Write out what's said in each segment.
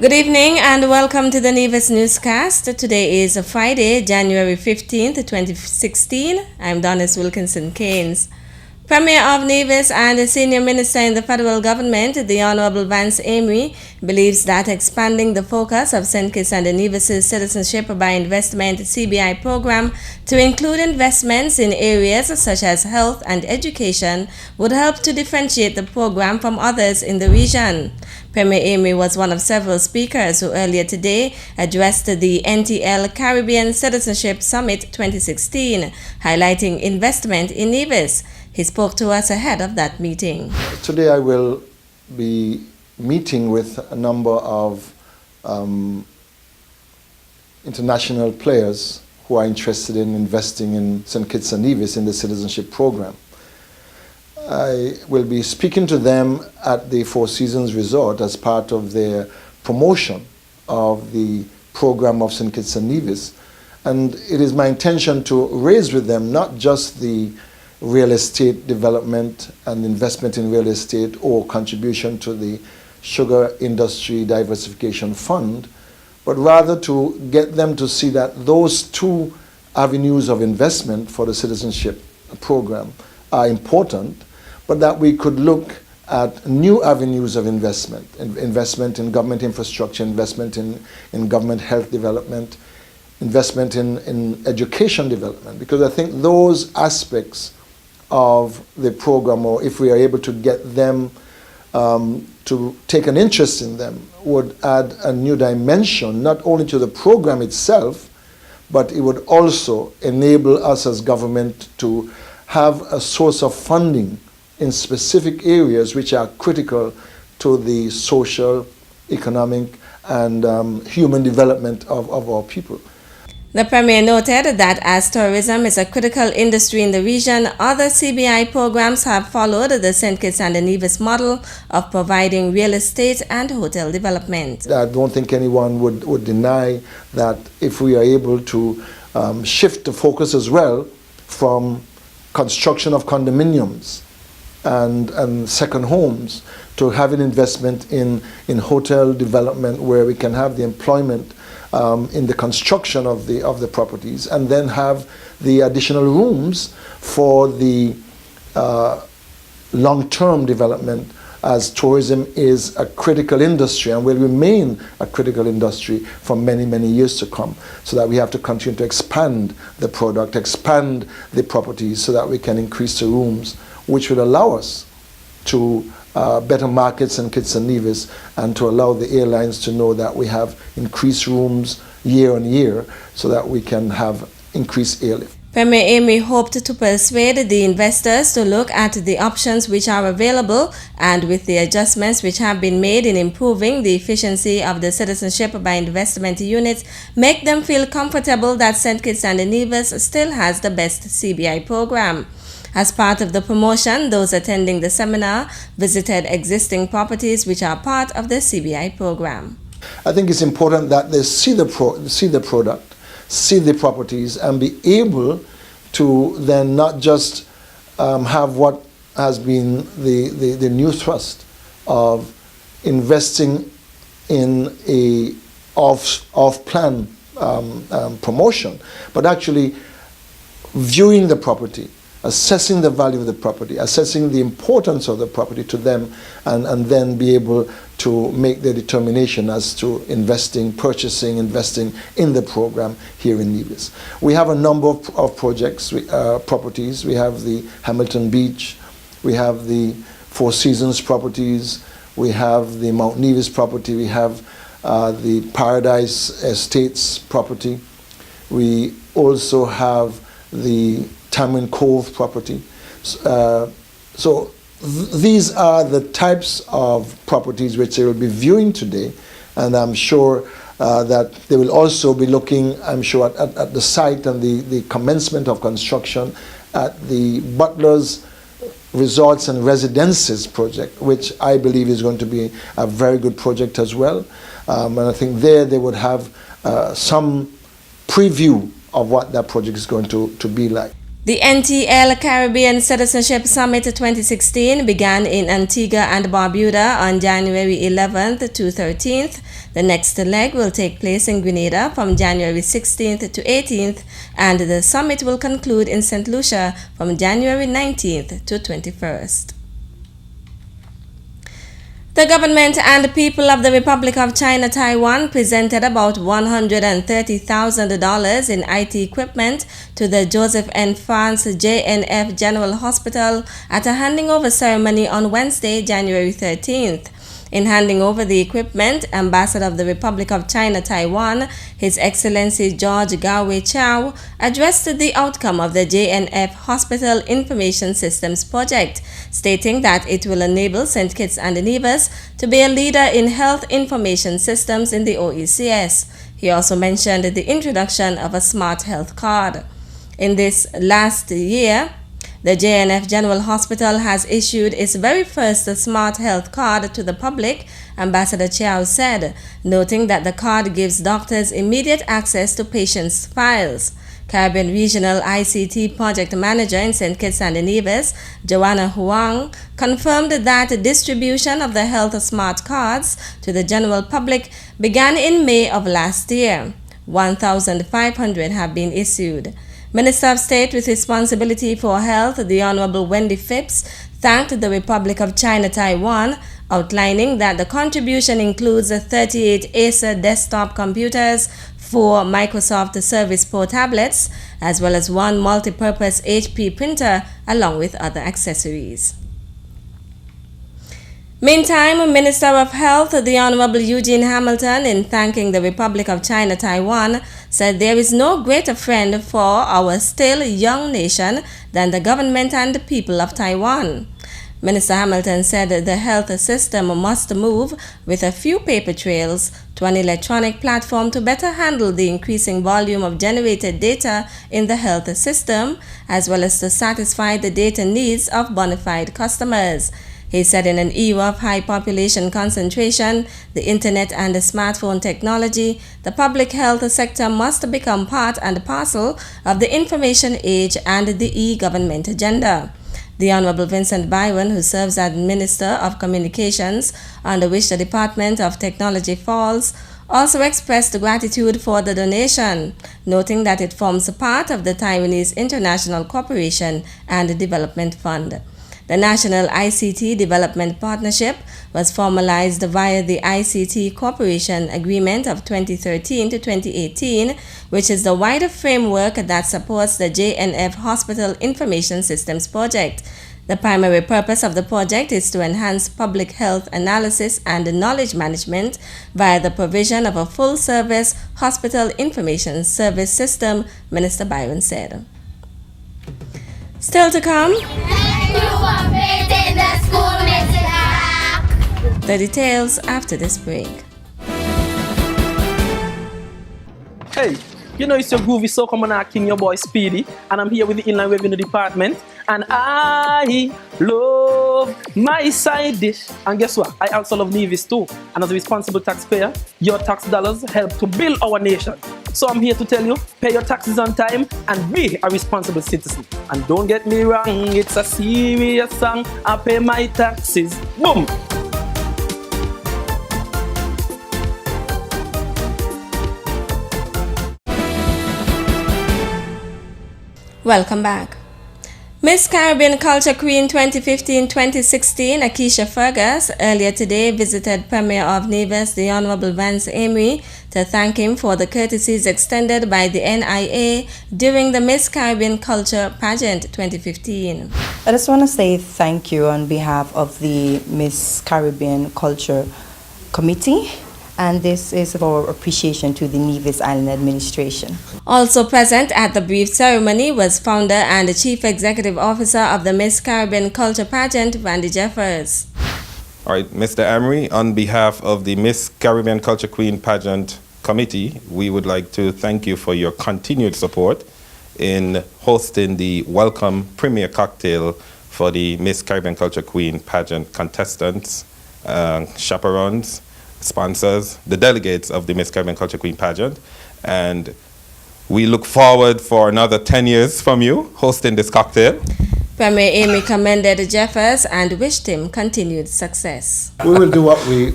Good evening and welcome to the Nevis Newscast. Today is Friday, January 15th, 2016. I'm Donis Wilkinson Keynes. Premier of Nevis and a senior minister in the federal government, the Honorable Vance Amory, believes that expanding the focus of St. Kitts and Nevis' Citizenship by Investment CBI program to include investments in areas such as health and education would help to differentiate the program from others in the region. Premier Amory was one of several speakers who earlier today addressed the NTL Caribbean Citizenship Summit 2016, highlighting investment in Nevis. He spoke to us ahead of that meeting. Today I will be meeting with a number of international players who are interested in investing in St. Kitts and Nevis in the citizenship program. I will be speaking to them at the Four Seasons Resort as part of their promotion of the program of St. Kitts and Nevis. And it is my intention to raise with them not just the real estate development and investment in real estate or contribution to the Sugar Industry Diversification Fund, but rather to get them to see that those two avenues of investment for the citizenship program are important, but that we could look at new avenues of investment, investment in government infrastructure, investment in government health development, investment in education development, because I think those aspects of the program, or if we are able to get them to take an interest in them, would add a new dimension, not only to the program itself, but it would also enable us as government to have a source of funding in specific areas which are critical to the social, economic, and human development of our people. The Premier noted that as tourism is a critical industry in the region, other CBI programs have followed the St. Kitts and Nevis model of providing real estate and hotel development. I don't think anyone would deny that if we are able to shift the focus as well from construction of condominiums and second homes to having investment in hotel development where we can have the employment in the construction of the properties, and then have the additional rooms for the long-term development, as tourism is a critical industry and will remain a critical industry for many, many years to come, so that we have to continue to expand the product, expand the properties, so that we can increase the rooms, which would allow us to better markets in Kitts and Nevis, and to allow the airlines to know that we have increased rooms year on year, so that we can have increased airlift. Premier Amory hoped to persuade the investors to look at the options which are available, and with the adjustments which have been made in improving the efficiency of the citizenship by investment units, make them feel comfortable that St. Kitts and Nevis still has the best CBI program. As part of the promotion, those attending the seminar visited existing properties which are part of the CBI program. I think it's important that they see the product, see the properties, and be able to then not just have what has been the new thrust of investing in a off-plan promotion, but actually viewing the property, assessing the value of the property, assessing the importance of the property to them, and then be able to make their determination as to investing in the program here in Nevis. We have a number of projects, properties. We have the Hamilton Beach, we have the Four Seasons properties, we have the Mount Nevis property, we have the Paradise Estates property. We also have the Tamarind Cove property. These are the types of properties which they will be viewing today, and I'm sure that they will also be looking, I'm sure, at the site and the commencement of construction at the Butler's Resorts and Residences project, which I believe is going to be a very good project as well. And I think there they would have some preview of what that project is going to be like. The NTL Caribbean Citizenship Summit 2016 began in Antigua and Barbuda on January 11th to 13th. The next leg will take place in Grenada from January 16th to 18th, and the summit will conclude in St. Lucia from January 19th to 21st. The government and people of the Republic of China Taiwan presented about $130,000 in IT equipment to the Joseph N. France JNF General Hospital at a handing over ceremony on Wednesday, January 13th. In handing over the equipment, Ambassador of the Republic of China Taiwan, His Excellency George Gao Chow, addressed the outcome of the JNF Hospital Information Systems project, stating that it will enable St. Kitts and Nevis to be a leader in health information systems in the OECS. He also mentioned the introduction of a smart health card. In this last year, the JNF General Hospital has issued its very first smart health card to the public, Ambassador Chiao said, noting that the card gives doctors immediate access to patients' files. Caribbean Regional ICT Project Manager in St. Kitts and Nevis, Joanna Huang, confirmed that distribution of the health smart cards to the general public began in May of last year. 1,500 have been issued. Minister of State with responsibility for health, the Honorable Wendy Phipps, thanked the Republic of China Taiwan, outlining that the contribution includes 38 Acer desktop computers, 4 Microsoft Service Pro tablets, as well as 1 multi-purpose HP printer, along with other accessories. Meantime, Minister of Health, the Honorable Eugene Hamilton, in thanking the Republic of China Taiwan, said there is no greater friend for our still young nation than the government and the people of Taiwan. Minister Hamilton said the health system must move with a few paper trails to an electronic platform to better handle the increasing volume of generated data in the health system, as well as to satisfy the data needs of bona fide customers. He said in an era of high population concentration, the internet and the smartphone technology, the public health sector must become part and parcel of the information age and the e-government agenda. The Honorable Vincent Byron, who serves as Minister of Communications, under which the Department of Technology falls, also expressed gratitude for the donation, noting that it forms part of the Taiwanese International Cooperation and Development Fund. The National ICT Development Partnership was formalized via the ICT Cooperation Agreement of 2013 to 2018, which is the wider framework that supports the JNF Hospital Information Systems project. The primary purpose of the project is to enhance public health analysis and knowledge management via the provision of a full-service hospital information service system, Minister Byron said. Still to come, the details after this break. Hey, you know it's your groovy soca monarch king, your boy Speedy, and I'm here with the Inland Revenue Department, and I love my side dish. And guess what? I also love Nevis too. And as a responsible taxpayer, your tax dollars help to build our nation. So I'm here to tell you, pay your taxes on time and be a responsible citizen. And don't get me wrong, it's a serious song. I pay my taxes. Boom! Welcome back. Miss Caribbean Culture Queen 2015-2016, Akeisha Fergus, earlier today visited Premier of Nevis, the Honorable Vance Amory, to thank him for the courtesies extended by the NIA during the Miss Caribbean Culture Pageant 2015. I just want to say thank you on behalf of the Miss Caribbean Culture Committee, and this is our appreciation to the Nevis Island Administration. Also present at the brief ceremony was founder and Chief Executive Officer of the Miss Caribbean Culture Pageant, Randy Jeffers. All right, Mr. Amory, on behalf of the Miss Caribbean Culture Queen Pageant Committee, we would like to thank you for your continued support in hosting the welcome premier cocktail for the Miss Caribbean Culture Queen Pageant contestants, chaperones, sponsors, the delegates of the Miss Caribbean Culture Queen Pageant, and We look forward for another 10 years from you hosting this cocktail. Premier Amy commended Jeffers and wished him continued success. We will do what we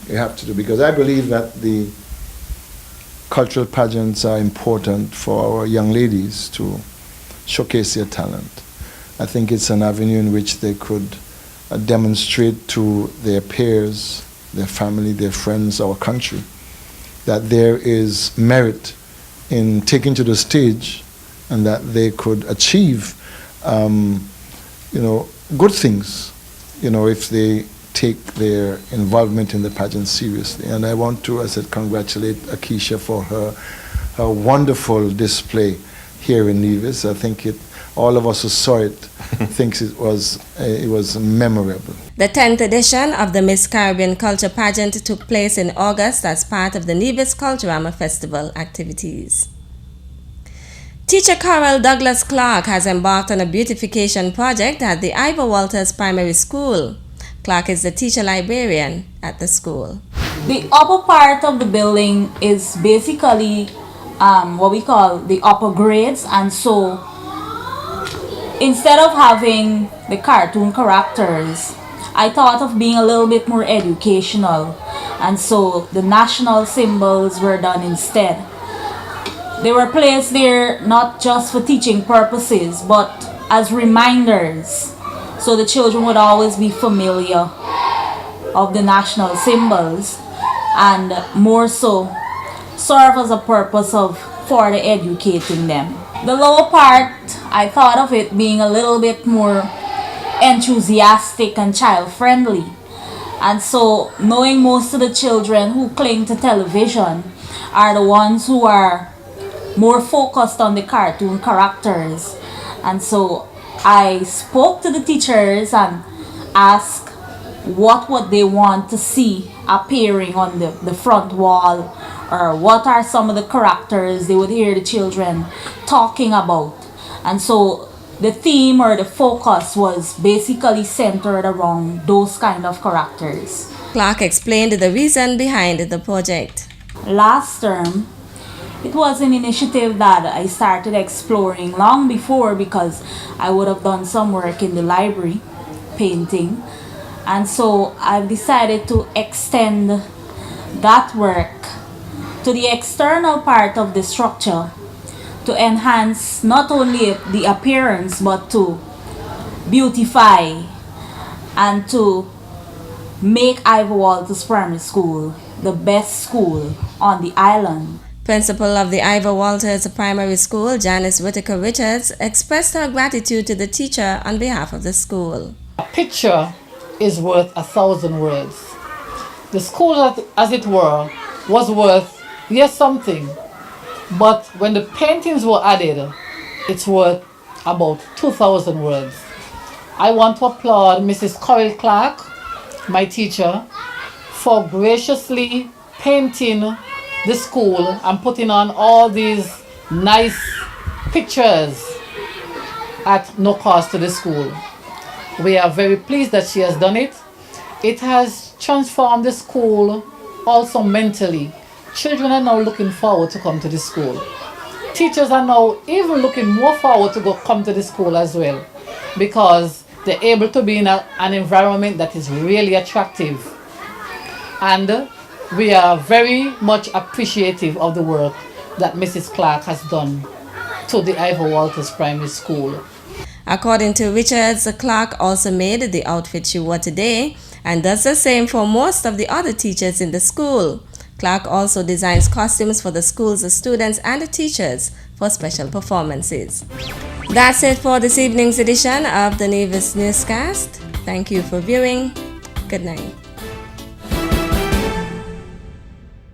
have to do, because I believe that the cultural pageants are important for our young ladies to showcase their talent. I think it's an avenue in which they could demonstrate to their peers, their family, their friends, our country, that there is merit in taking to the stage and that they could achieve good things, if they take their involvement in the pageant seriously. And I want to, as I said, congratulate Akeisha for her wonderful display here in Nevis. I think all of us who saw it thinks it was memorable. The 10th edition of the Miss Caribbean Culture Pageant took place in August as part of the Nevis Culturama Festival activities. Teacher Coral Douglas Clark has embarked on a beautification project at the Ivor Walters Primary School. Clark is the teacher librarian at the school. The upper part of the building is basically what we call the upper grades, and so instead of having the cartoon characters, I thought of being a little bit more educational, and so the national symbols were done instead. They were placed there not just for teaching purposes, but as reminders, so the children would always be familiar of the national symbols, and more so serve as a purpose of further educating them. The lower part, I thought of it being a little bit more enthusiastic and child-friendly. And so, knowing most of the children who cling to television are the ones who are more focused on the cartoon characters. And so, I spoke to the teachers and asked what would they want to see appearing on the front wall, or what are some of the characters they would hear the children talking about. And so the theme or the focus was basically centered around those kind of characters. Clark explained the reason behind the project. Last term, it was an initiative that I started exploring long before, because I would have done some work in the library, painting. And so I've decided to extend that work to the external part of the structure to enhance not only the appearance but to beautify and to make Ivor Walters Primary School the best school on the island. Principal of the Ivor Walters Primary School, Janice Whitaker Richards, expressed her gratitude to the teacher on behalf of the school. A picture is worth 1,000 words. The school, as it were, was worth, yes, something, but when the paintings were added, it's worth about 2,000 words. I want to applaud Mrs. Coral Clark, my teacher, for graciously painting the school and putting on all these nice pictures at no cost to the school. We are very pleased that she has done it. It has transformed the school also mentally. Children are now looking forward to come to the school. Teachers are now even looking more forward to come to the school as well, because they're able to be in an environment that is really attractive. And we are very much appreciative of the work that Mrs. Clark has done to the Ivor Walters Primary School. According to Richards, Clark also made the outfit she wore today and does the same for most of the other teachers in the school. Clark also designs costumes for the school's students and the teachers for special performances. That's it for this evening's edition of the Nevis Newscast. Thank you for viewing. Good night.